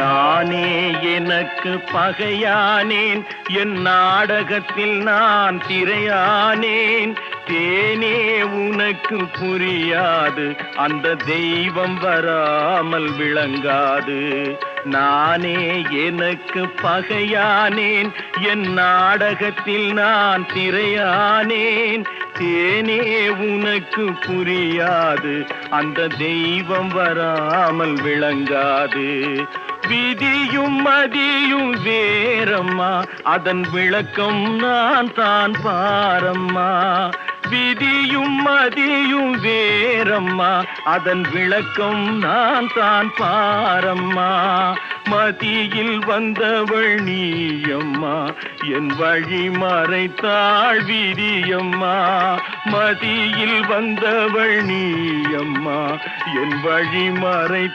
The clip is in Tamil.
நானே எனக்கு பகையானேன், என் நாடகத்தில் நான் திரையானேன். தேனே உனக்கு புரியாது, அந்த தெய்வம் வராமல் விளங்காது. நானே எனக்கு பகையானேன், என் நாடகத்தில் நான் திரையானேன். தேனே உனக்கு புரியாது, அந்த தெய்வம் வராமல் விளங்காது. விதியும் மதியும் வேறம்மா, அதன் விளக்கம் நான் தான் பாரம்மா. விதியும் மதியும் வேறம்மா, அதன் விளக்கம் நான் தான் பாரம்மா. மதியில் வந்தவள் நீயம்மா, என் வழி மறைத்தாள் விதியம்மா. மதியில் வந்தவள் நீயம்மா, என் வழி மறை